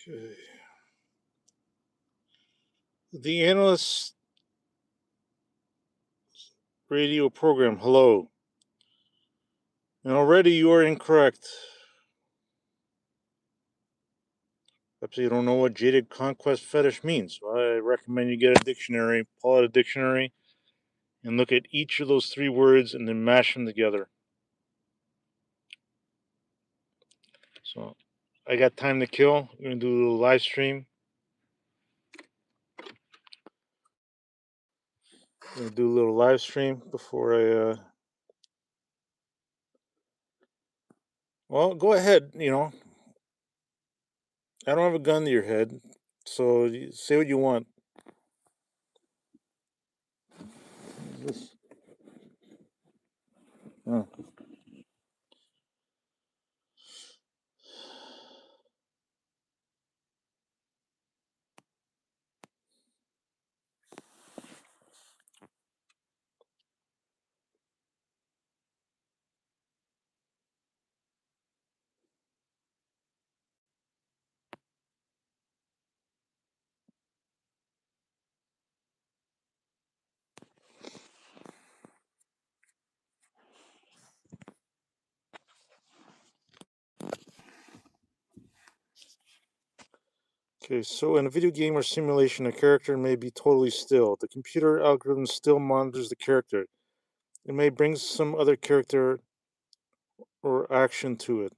Okay. The analyst radio program. Hello. And already you are incorrect. Perhaps you don't know what jaded conquest fetish means. So I recommend you get a dictionary, pull out a dictionary, and look at each of those three words and then mash them together. So I got time to kill. We're going to do a little live stream. I'm going to do a little live stream before I. Well, go ahead. I don't have a gun to your head. So say what you want. This, oh. Okay, so in a video game or simulation, a character may be totally still. The computer algorithm still monitors the character. It may bring some other character or action to it.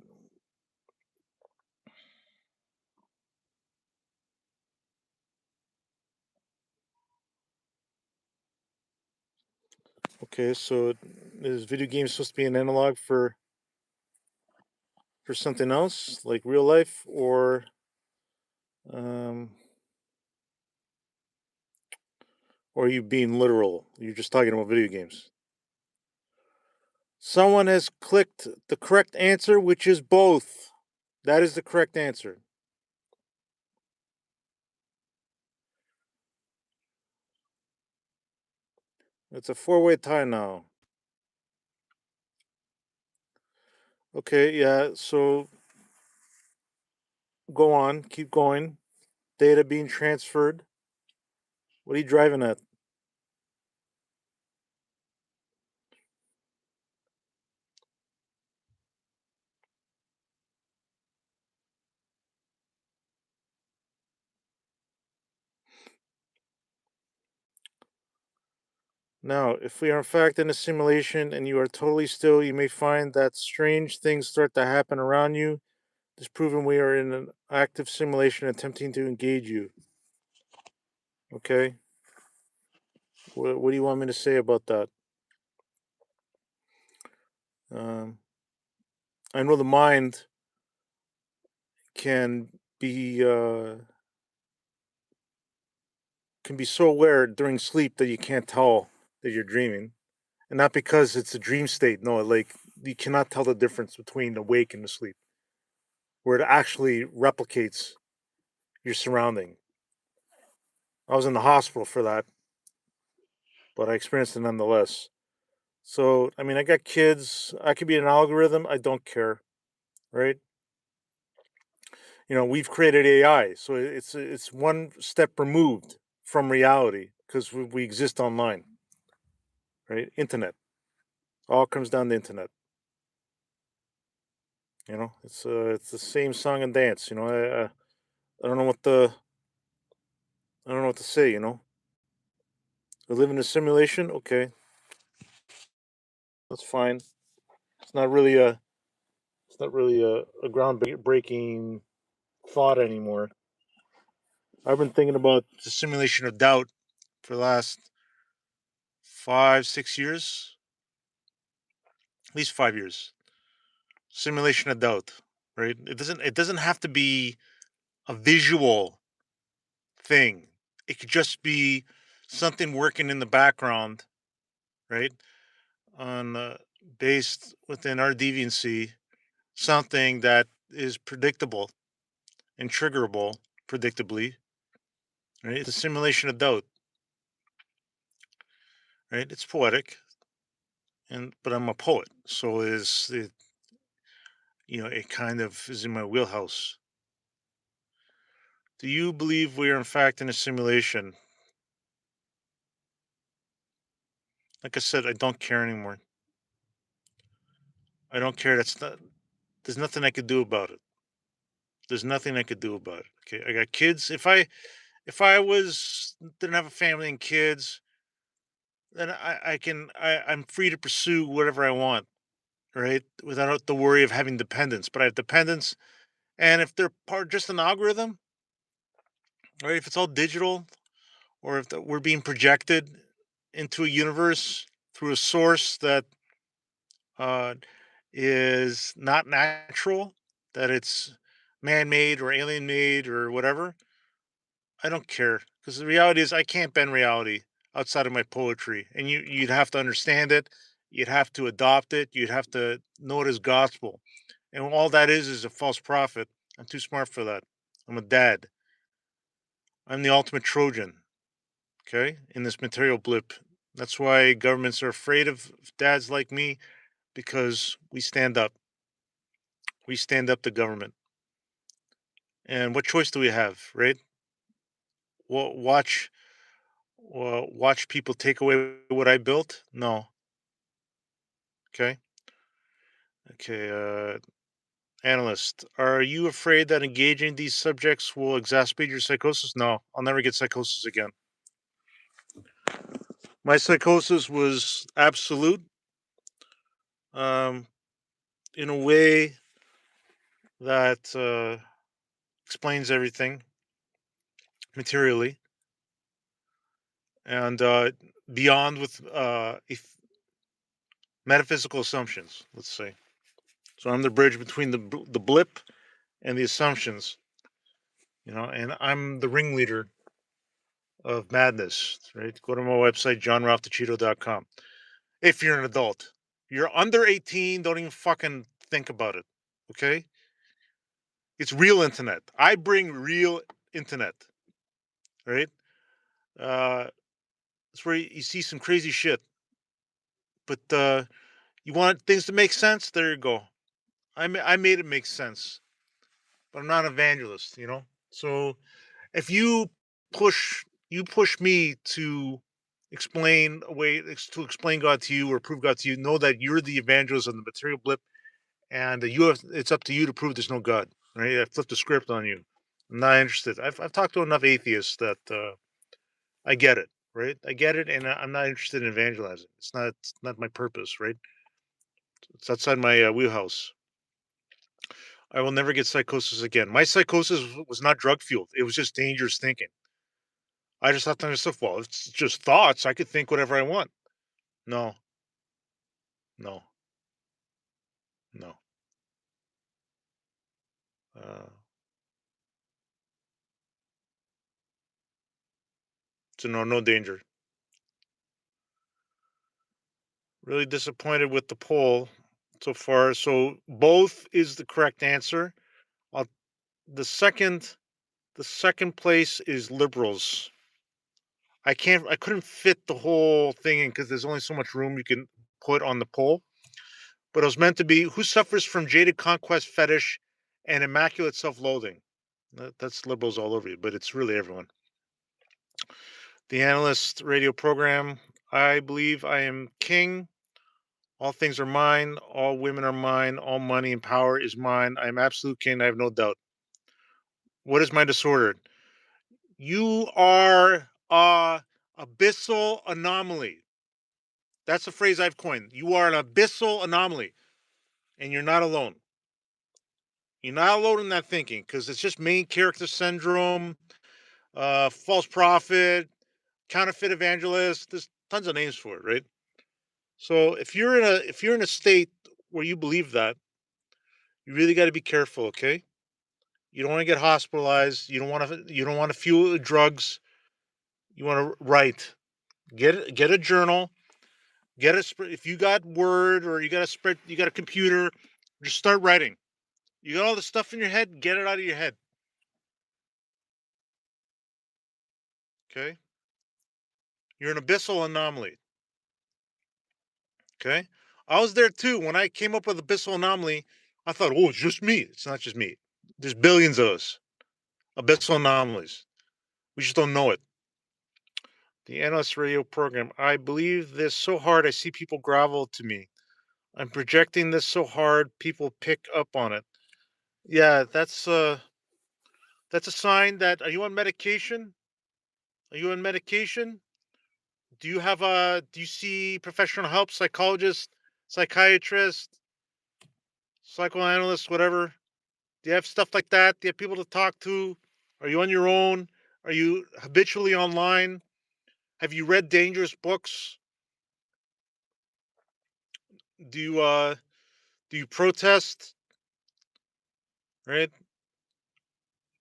Okay, so is video game supposed to be an analog for something else, like real life, um, or are you being literal? You're just talking about video games. Someone has clicked the correct answer, which is both. That is the correct answer. It's a four-way tie now. Okay, yeah, so go on, keep going. Data being transferred. What are you driving at? Now, if we are in fact in a simulation and you are totally still, you may find that strange things start to happen around you. Disproving we are in an active simulation attempting to engage you. Okay. What do you want me to say about that? Um, I know the mind can be so aware during sleep that you can't tell that you're dreaming, and not because it's a dream state. No, like you cannot tell the difference between awake and asleep, where it actually replicates your surrounding. I was in the hospital for that, but I experienced it nonetheless. So, I mean, I got kids. I could be an algorithm. I don't care, right? We've created AI, so it's one step removed from reality because we exist online, right? Internet. All comes down to internet. It's the same song and dance. I don't know I don't know what to say. We live in a simulation. Okay, that's fine. It's not really a a groundbreaking thought anymore. I've been thinking about the simulation of doubt for the last 5, 6 years, at least 5 years. Simulation of doubt, right? It doesn't have to be a visual thing. It could just be something working in the background, right? On Based within our deviancy, something that is predictable and triggerable predictably, right? It's a simulation of doubt, right? It's poetic, and but I'm a poet, so is it kind of is in my wheelhouse. Do you believe we are in fact in a simulation? Like I said, I don't care anymore. I don't care. That's not. There's nothing I could do about it. There's nothing I could do about it. Okay, I got kids. If I was didn't have a family and kids, then I'm free to pursue whatever I want, right? Without the worry of having dependence. But I have dependence, and if they're part just an algorithm, right? If it's all digital, or if we're being projected into a universe through a source that uh, is not natural, that it's man-made or alien-made or whatever, I don't care, because the reality is I can't bend reality outside of my poetry, and you'd have to understand it, you'd have to adopt it, you'd have to know it as gospel, and all that is a false prophet. I'm too smart for that. I'm a dad. I'm the ultimate Trojan. Okay, in this material blip. That's why governments are afraid of dads like me, because we stand up. We stand up to government. And what choice do we have, right? Watch, watch people take away what I built? No. Okay. Okay. Analyst, are you afraid that engaging these subjects will exacerbate your psychosis? No, I'll never get psychosis again. My psychosis was absolute, um, in a way that explains everything materially, and beyond with metaphysical assumptions, let's say. So I'm the bridge between the blip and the assumptions, and I'm the ringleader of madness, right? Go to my website, johnralphdecheeto.com. If you're an adult, you're under 18, don't even fucking think about it, okay? It's real internet. I bring real internet, right? Uh, it's where you see some crazy shit, but you want things to make sense? There you go. I made it make sense, but I'm not an evangelist, So if you push me to explain a way to explain God to you or prove God to you, know that you're the evangelist on the material blip, and it's up to you to prove there's no God. Right? I flipped the script on you. I'm not interested. I've talked to enough atheists that I get it. Right? I get it, and I'm not interested in evangelizing. It's not my purpose. Right? It's outside my wheelhouse. I will never get psychosis again. My psychosis was not drug fueled. It was just dangerous thinking. I just thought to myself, well, it's just thoughts. I could think whatever I want. No, no, no. Uh, so no, no danger. Really disappointed with the poll so far. So both is the correct answer. Uh, the second, the second place is liberals. I couldn't fit the whole thing in because there's only so much room you can put on the poll. But it was meant to be who suffers from jaded conquest fetish and immaculate self-loathing. That's liberals all over you, but it's really everyone. The analyst radio program. I believe I am king. All things are mine. All women are mine. All money and power is mine. I am absolute king. I have no doubt. What is my disorder? You are a abyssal anomaly. That's a phrase I've coined. You are an abyssal anomaly, and you're not alone. You're not alone in that thinking because it's just main character syndrome, false prophet, counterfeit evangelist. There's tons of names for it, right? So if you're in a state where you believe that, you really got to be careful, okay? You don't want to get hospitalized. You don't want to fuel with drugs. You want to write. Get a journal. If you got Word or you got a spread, you got a computer, just start writing. You got all the stuff in your head, get it out of your head. Okay? You're an abyssal anomaly. Okay? I was there too. When I came up with abyssal anomaly, I thought, oh, it's just me. It's not just me. There's billions of us. Abyssal anomalies. We just don't know it. The NS radio program. I believe this so hard I see people grovel to me. I'm projecting this so hard people pick up on it. Yeah, that's a sign that, are you on medication? Are you on medication? Do you see professional help, psychologist, psychiatrist, psychoanalyst, whatever? Do you have stuff like that? Do you have people to talk to? Are you on your own? Are you habitually online? Have you read dangerous books? Do you uh do you protest? Right?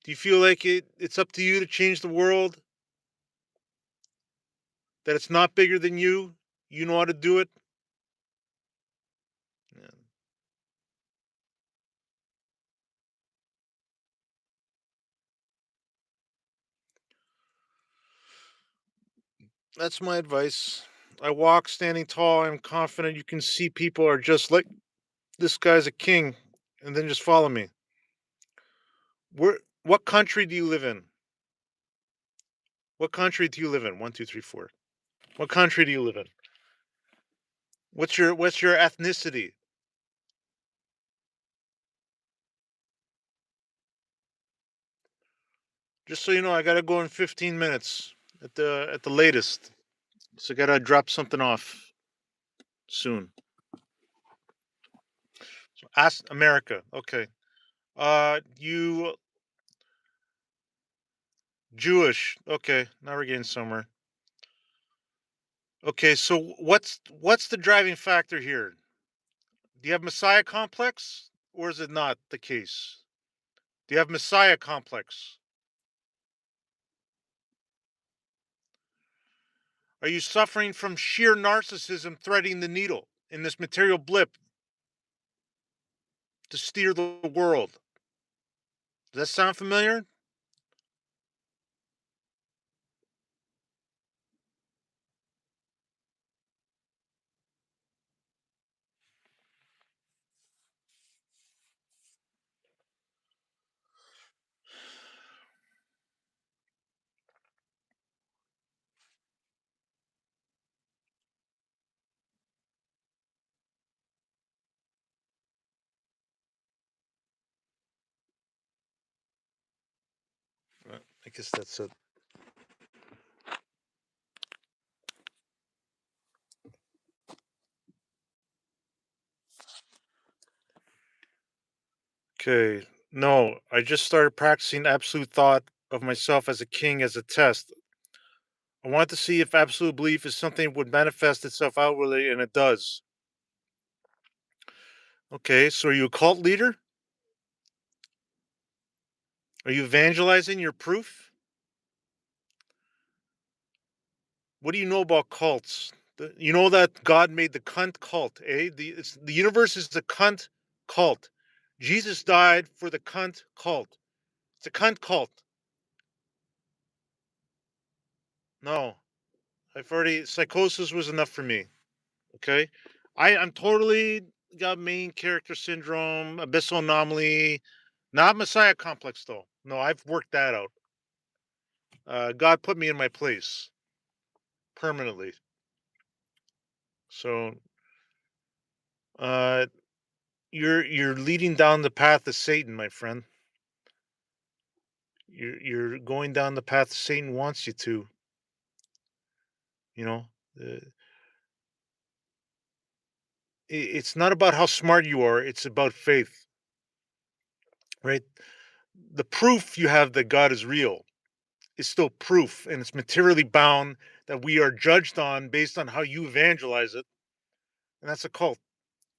Do you feel like it's up to you to change the world? That it's not bigger than you? You know how to do it? Yeah. That's my advice. I walk standing tall. I'm confident you can see people are just like, this guy's a king, and then just follow me. What country do you live in? What country do you live in? One, two, three, four. What country do you live in? What's your ethnicity? Just so you know, I gotta go in 15 minutes at the latest. So I gotta drop something off soon. So ask America. Okay. You Jewish. Okay, now we're getting somewhere. Okay, so what's the driving factor here? Do you have Messiah complex, or is it not the case? Do you have Messiah complex? Are you suffering from sheer narcissism threading the needle in this material blip to steer the world? Does that sound familiar? I guess that's it. Okay. No, I just started practicing absolute thought of myself as a king as a test. I want to see if absolute belief is something that would manifest itself outwardly, and it does. Okay, so are you a cult leader? Are you evangelizing your proof? What do you know about cults? You know that God made the cunt cult, eh? The universe is the cunt cult. Jesus died for the cunt cult. It's a cunt cult. No, I've already, psychosis was enough for me. Okay, I'm totally got main character syndrome, abyssal anomaly, not Messiah complex though. No, I've worked that out. God put me in my place permanently. So uh, you're leading down the path of Satan, my friend. You're going down the path Satan wants you to. You know, uh, it's not about how smart you are. It's about faith, right? The proof you have that God is real is still proof, and it's materially bound that we are judged on based on how you evangelize it, and that's a cult,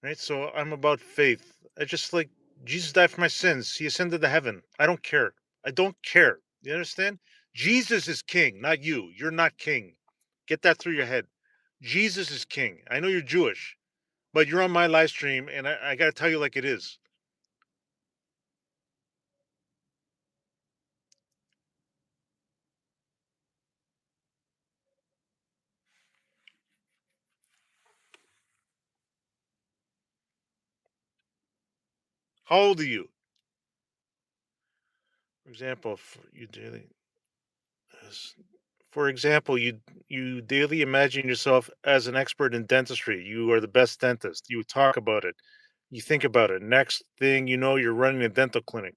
right? So I'm about faith. I just like, Jesus died for my sins. He ascended to heaven. I don't care. I don't care. You understand? Jesus is king, not you. You're not king. Get that through your head. Jesus is king. I know you're Jewish, but you're on my live stream, and I got to tell you like it is. How old are you? For example, you daily. Yes. For example, you daily imagine yourself as an expert in dentistry. You are the best dentist. You talk about it. You think about it. Next thing you know, you're running a dental clinic.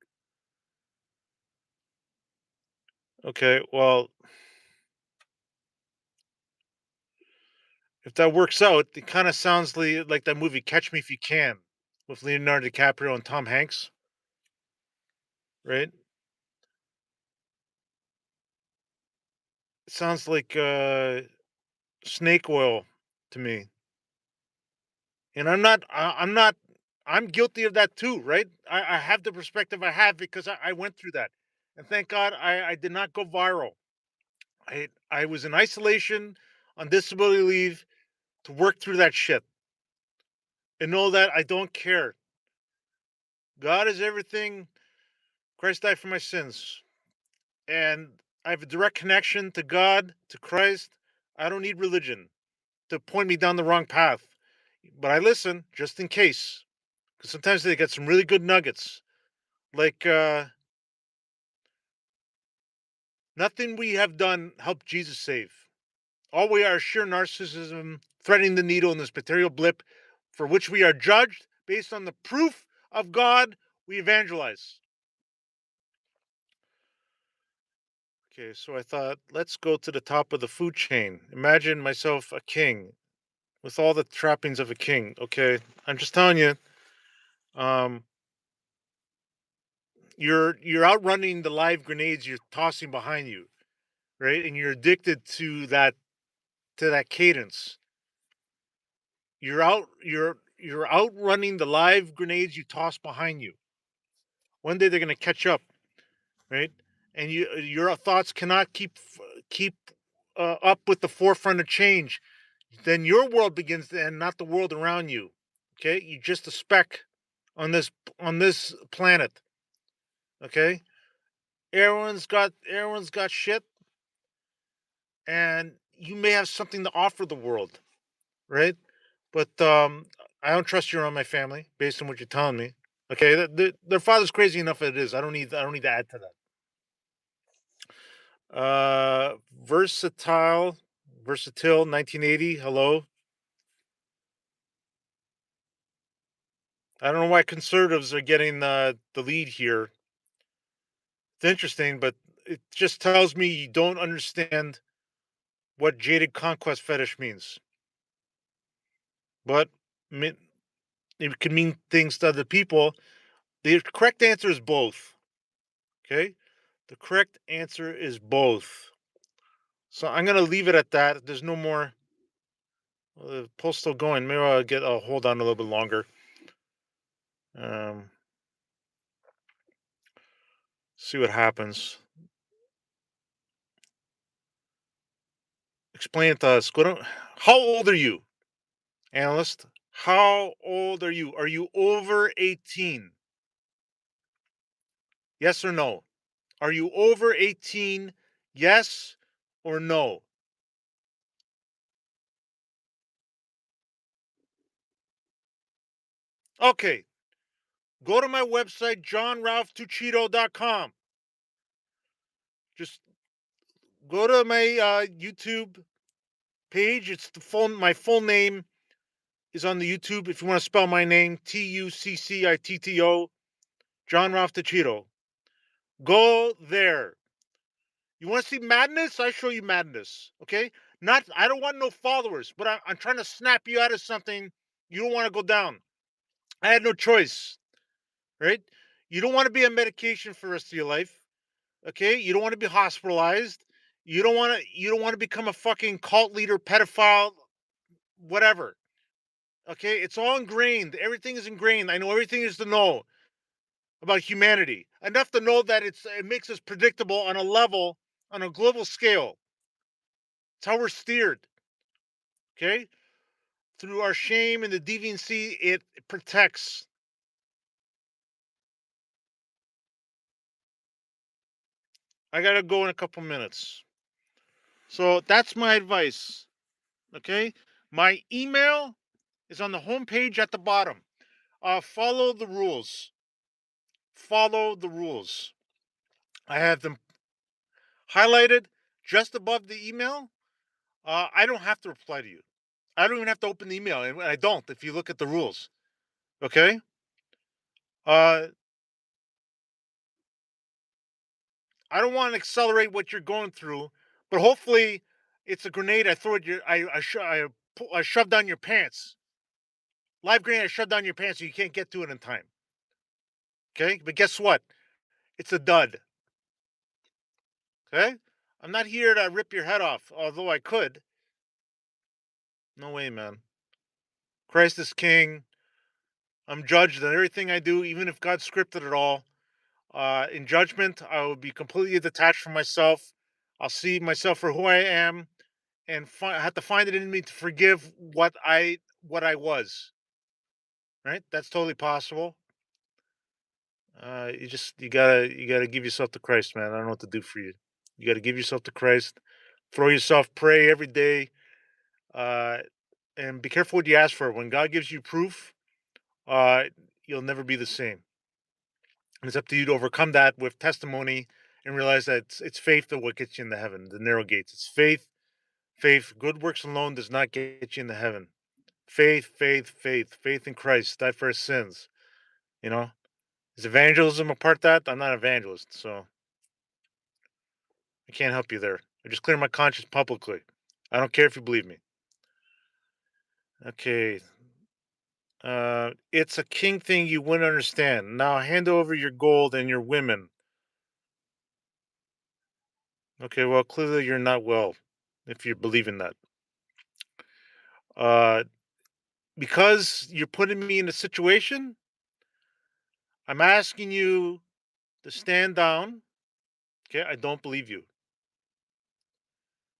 Okay, well, if that works out, it kind of sounds like that movie Catch Me If You Can with Leonardo DiCaprio and Tom Hanks, right? It sounds like snake oil to me. And I'm guilty of that too, right? I have the perspective I have because I went through that. And thank God I did not go viral. I was in isolation on disability leave to work through that shit and know that I don't care. God is everything. Christ died for my sins. And I have a direct connection to God, to Christ. I don't need religion to point me down the wrong path. But I listen just in case. Because sometimes they get some really good nuggets. Like nothing we have done helped Jesus save. All we are is sheer narcissism, threading the needle in this material blip for which we are judged based on the proof of God we evangelize. Okay, so I thought, let's go to the top of the food chain. Imagine myself a king with all the trappings of a king. Okay, I'm just telling you, um, you're outrunning the live grenades you're tossing behind you, right? And you're addicted to that cadence. You're outrunning the live grenades you toss behind you. One day they're going to catch up, right? And your thoughts cannot keep up with the forefront of change. Then your world begins to end, not the world around you. Okay, you're just a speck on this planet. Okay, everyone's got shit, and you may have something to offer the world, right? But I don't trust you around my family based on what you're telling me. Okay, their father's crazy enough as it is. I don't need to add to that. Versatile, versatile, 1980. Hello. I don't know why conservatives are getting the lead here. It's interesting, but it just tells me you don't understand what jaded conquest fetish means. But mi- it can mean things to other people. The correct answer is both. Okay, the correct answer is both. So I'm gonna leave it at that. There's no more. Well, the poll's still going. Maybe I'll hold on a little bit longer. Um, see what happens. Explain it to us. How old are you, analyst? How old are you? Are you over 18? Yes or no? Are you over 18? Yes or no? Okay. Go to my website, johnralphtuchito.com. Just go to my YouTube page. It's my full name is on the YouTube. If you want to spell my name, Tuccitto, John Ralph Tuchito. Go there. You want to see madness? I show you madness. Okay. Not. I don't want no followers, but I'm trying to snap you out of something you don't want to go down. I had no choice. Right? You don't want to be on medication for the rest of your life. Okay? You don't want to be hospitalized. You don't want to become a fucking cult leader, pedophile, whatever. Okay? It's all ingrained. Everything is ingrained. I know everything is to know about humanity. Enough to know that it makes us predictable on a level, on a global scale. It's how we're steered. Okay? Through our shame and the deviancy, it protects. I gotta go in a couple minutes. So that's my advice. Okay? My email is on the homepage at the bottom. Follow the rules. Follow the rules. I have them highlighted just above the email. I don't have to reply to you. I don't even have to open the email, and I don't. If you look at the rules, okay. Uh, I don't want to accelerate what you're going through, but hopefully, it's a grenade I throw at your. I shove down your pants. Live grenade I shove down your pants so you can't get to it in time. Okay, but guess what? It's a dud. Okay, I'm not here to rip your head off, although I could. No way, man. Christ is king. I'm judged on everything I do, even if God scripted it all. In judgment, I will be completely detached from myself. I'll see myself for who I am, and I have to find it in me to forgive what I was. Right? That's totally possible. You gotta give yourself to Christ, man. I don't know what to do for you. You gotta give yourself to Christ. Throw yourself, pray every day, uh, and be careful what you ask for. When God gives you proof, uh, you'll never be the same. And it's up to you to overcome that with testimony and realize that it's faith that what gets you into heaven, the narrow gates. It's faith, faith. Good works alone does not get you into heaven. Faith, faith, faith, faith in Christ, died for our sins. You know, is evangelism a part of that? I'm not an evangelist, so I can't help you there. I just clear my conscience publicly. I don't care if you believe me. Okay. It's a king thing you wouldn't understand. Now hand over your gold and your women. Okay, well, clearly you're not well if you believe in that. Uh, because you're putting me in a situation, I'm asking you to stand down. Okay, I don't believe you.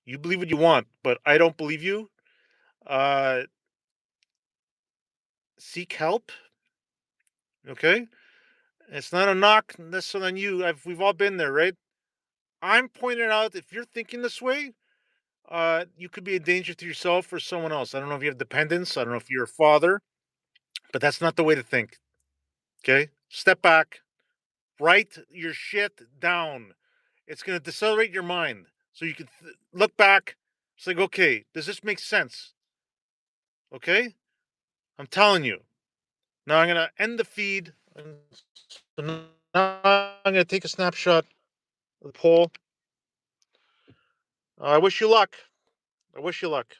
You believe what you want, but I don't believe you. Uh, seek help. Okay, it's not a knock necessarily on you. We've all been there, right? I'm pointing out if you're thinking this way, you could be a danger to yourself or someone else. I don't know if you have dependents. I don't know if you're a father, but that's not the way to think. Okay, step back, write your shit down. It's going to decelerate your mind so you can look back. It's like, okay, does this make sense? Okay, I'm telling you. Now I'm going to end the feed. So now I'm going to take a snapshot of the poll. I wish you luck. I wish you luck.